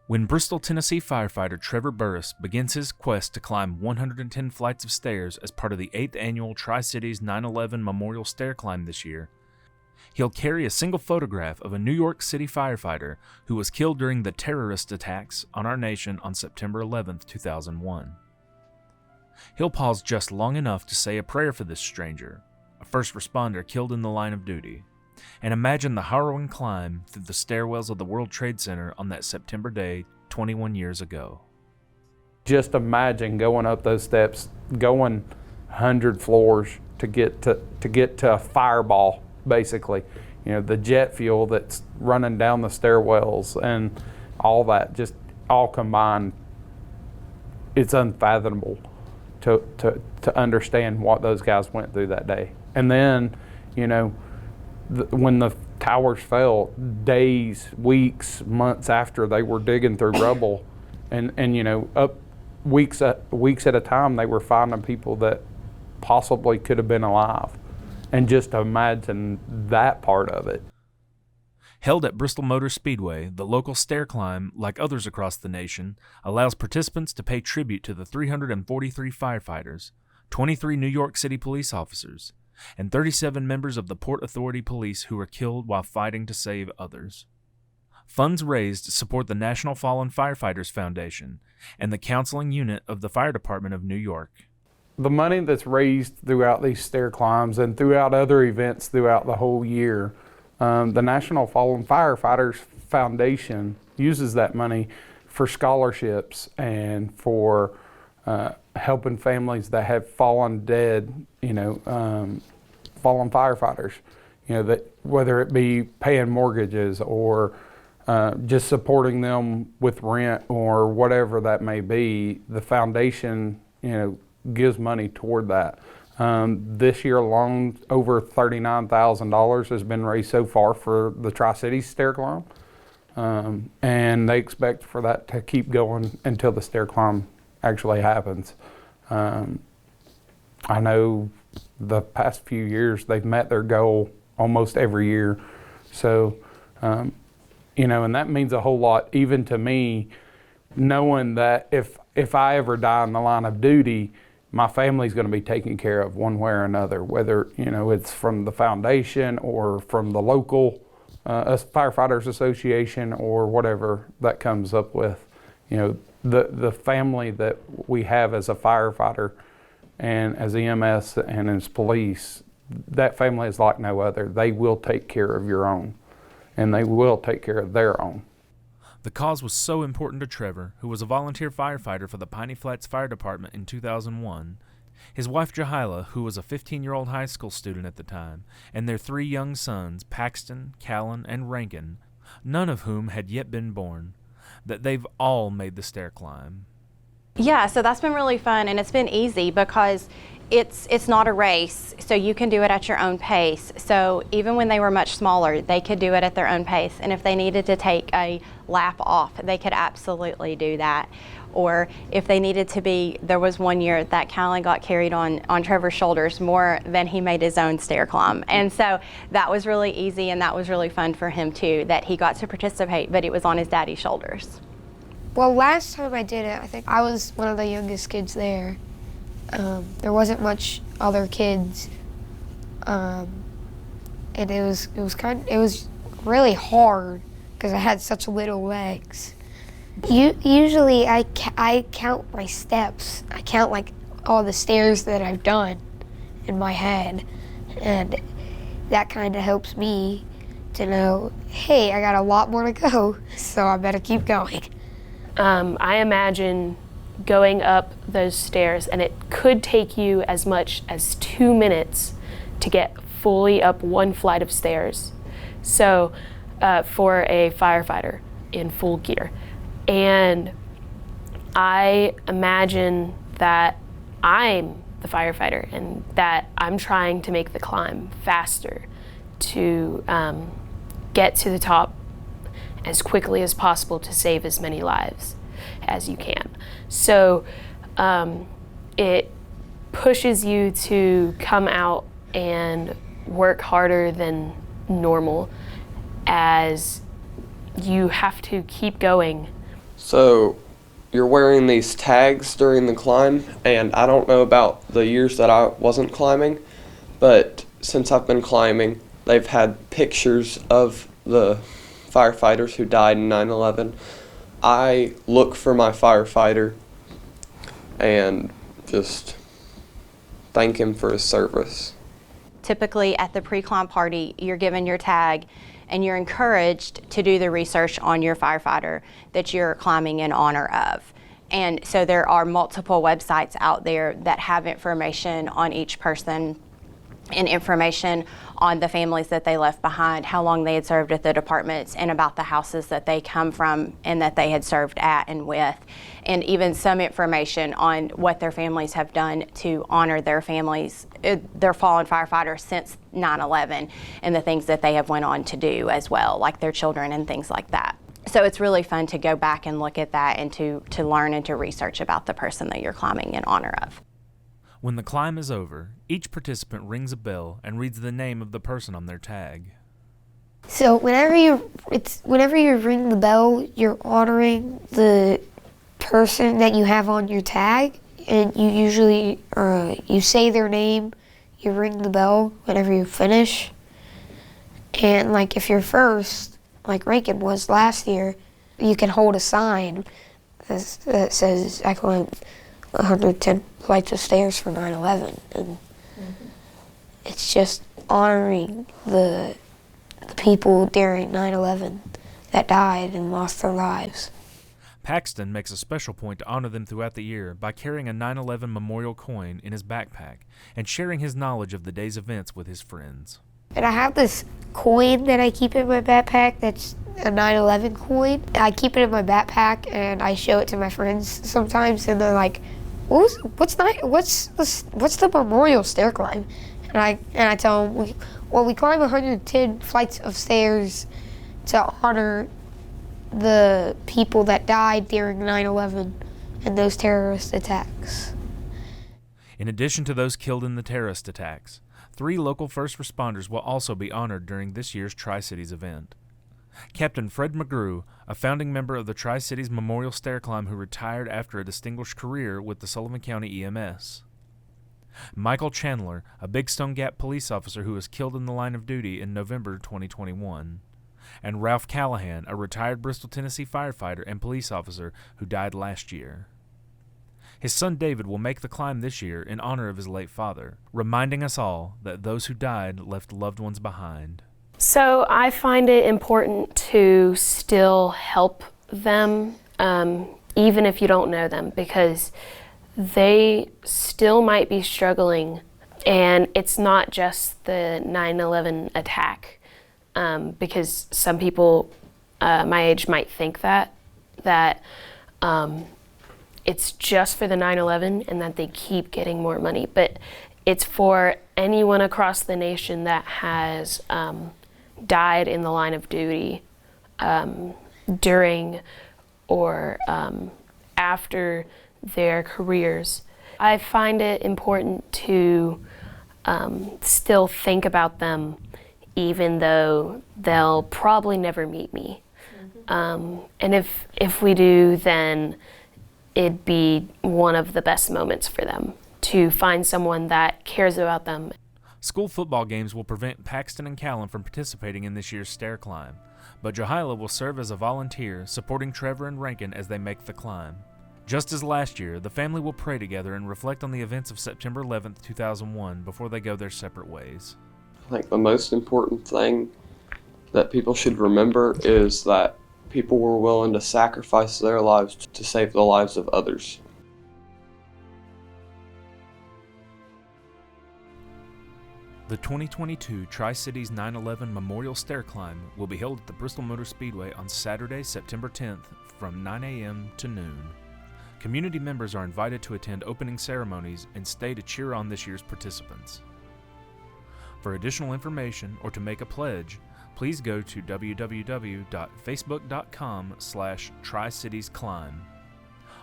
When Bristol, Tennessee firefighter Trevor Burris begins his quest to climb 110 flights of stairs as part of the 8th annual Tri-Cities 9/11 Memorial Stair Climb this year, he'll carry a single photograph of a New York City firefighter who was killed during the terrorist attacks on our nation on September 11, 2001. He'll pause just long enough to say a prayer for this stranger, a first responder killed in the line of duty, and imagine the harrowing climb through the stairwells of the World Trade Center on that September day 21 years ago. Just imagine going up those steps, going 100 floors to get to a fireball, basically. You know, the jet fuel that's running down the stairwells and all that, just all combined. It's unfathomable to understand what those guys went through that day. And then, you know, when the towers fell, days, weeks, months after they were digging through rubble, and you know, up weeks at a time, they were finding people that possibly could have been alive. And just imagine that part of it. Held at Bristol Motor Speedway, the local stair climb, like others across the nation, allows participants to pay tribute to the 343 firefighters, 23 New York City police officers, and 37 members of the Port Authority Police who were killed while fighting to save others. Funds raised support the National Fallen Firefighters Foundation and the counseling unit of the Fire Department of New York. The money that's raised throughout these stair climbs and throughout other events throughout the whole year, the National Fallen Firefighters Foundation uses that money for scholarships and for helping families that have fallen dead, you know, fallen firefighters, you know, that whether it be paying mortgages or just supporting them with rent or whatever that may be, the foundation, you know, gives money toward that. This year alone, over $39,000 has been raised so far for the Tri-Cities stair climb, and they expect for that to keep going until the stair climb actually happens. I know the past few years they've met their goal almost every year, so you know, and that means a whole lot even to me, knowing that if I ever die in the line of duty, my family's going to be taken care of one way or another, whether, you know, it's from the foundation or from the local firefighters association or whatever that comes up with. You know, the family that we have as a firefighter and as EMS and as police, that family is like no other. They will take care of your own, and they will take care of their own. The cause was so important to Trevor, who was a volunteer firefighter for the Piney Flats Fire Department in 2001, his wife Jahila, who was a 15-year-old high school student at the time, and their 3 young sons, Paxton, Callan, and Rankin, none of whom had yet been born, that they've all made the stair climb. Yeah, so that's been really fun, and it's been easy because it's not a race, so you can do it at your own pace. So even when they were much smaller, they could do it at their own pace, and if they needed to take a lap off, they could absolutely do that. Or if they needed to be, there was one year that Callan got carried on Trevor's shoulders more than he made his own stair climb. And so that was really easy, and that was really fun for him too, that he got to participate, but it was on his daddy's shoulders. Well, last time I did it, I think I was one of the youngest kids there. There wasn't much other kids, and it was really hard because I had such little legs. Usually I count my steps. I count like all the stairs that I've done in my head, and that kind of helps me to know, hey, I got a lot more to go, so I better keep going. I imagine going up those stairs, and it could take you as much as 2 minutes to get fully up one flight of stairs. So for a firefighter in full gear. And I imagine that I'm the firefighter and that I'm trying to make the climb faster to get to the top as quickly as possible to save as many lives as you can. So it pushes you to come out and work harder than normal, as you have to keep going So you're wearing these tags during the climb, and I don't know about the years that I wasn't climbing, but since I've been climbing, they've had pictures of the firefighters who died in 9/11. I look for my firefighter and just thank him for his service. Typically at the pre-climb party, you're given your tag and you're encouraged to do the research on your firefighter that you're climbing in honor of. And so there are multiple websites out there that have information on each person and information on the families that they left behind, how long they had served at the departments, and about the houses that they come from and that they had served at and with, and even some information on what their families have done to honor their families, their fallen firefighters since 9/11, and the things that they have went on to do as well, like their children and things like that. So it's really fun to go back and look at that and to learn and to research about the person that you're climbing in honor of. When the climb is over, each participant rings a bell and reads the name of the person on their tag. So whenever you ring the bell, you're honoring the person that you have on your tag, and you usually you say their name, you ring the bell whenever you finish, and like if you're first, like Rankin was last year, you can hold a sign that says I climbed 110 flights of stairs for 9/11, and it's just honoring the people during 9/11 that died and lost their lives. Paxton makes a special point to honor them throughout the year by carrying a 9/11 memorial coin in his backpack and sharing his knowledge of the day's events with his friends. And I have this coin that I keep in my backpack that's a 9/11 coin. I keep it in my backpack and I show it to my friends sometimes, and they're like, what's the memorial stair climb? And I tell them, we climb 110 flights of stairs to honor the people that died during 9/11 and those terrorist attacks. In addition to those killed in the terrorist attacks, 3 local first responders will also be honored during this year's Tri-Cities event. Captain Fred McGrew, a founding member of the Tri-Cities Memorial Stair Climb who retired after a distinguished career with the Sullivan County EMS. Michael Chandler, a Big Stone Gap police officer who was killed in the line of duty in November 2021. And Ralph Callahan, a retired Bristol, Tennessee firefighter and police officer who died last year. His son David will make the climb this year in honor of his late father, reminding us all that those who died left loved ones behind. So I find it important to still help them, even if you don't know them, because they still might be struggling. And it's not just the 9/11 attack, because some people my age might think that it's just for the 9/11 and that they keep getting more money. But it's for anyone across the nation that has died in the line of duty during or after their careers. I find it important to still think about them, even though they'll probably never meet me. And if we do, then it'd be one of the best moments for them to find someone that cares about them. School football games will prevent Paxton and Callan from participating in this year's stair climb, but Jahila will serve as a volunteer, supporting Trevor and Rankin as they make the climb. Just as last year, the family will pray together and reflect on the events of September 11th, 2001 before they go their separate ways. I think the most important thing that people should remember is that people were willing to sacrifice their lives to save the lives of others. The 2022 Tri-Cities 9/11 Memorial Stair Climb will be held at the Bristol Motor Speedway on Saturday, September 10th from 9 a.m. to noon. Community members are invited to attend opening ceremonies and stay to cheer on this year's participants. For additional information or to make a pledge, please go to www.facebook.com/TriCitiesClimb.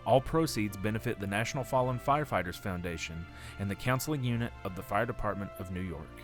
All proceeds benefit the National Fallen Firefighters Foundation and the Counseling Unit of the Fire Department of New York.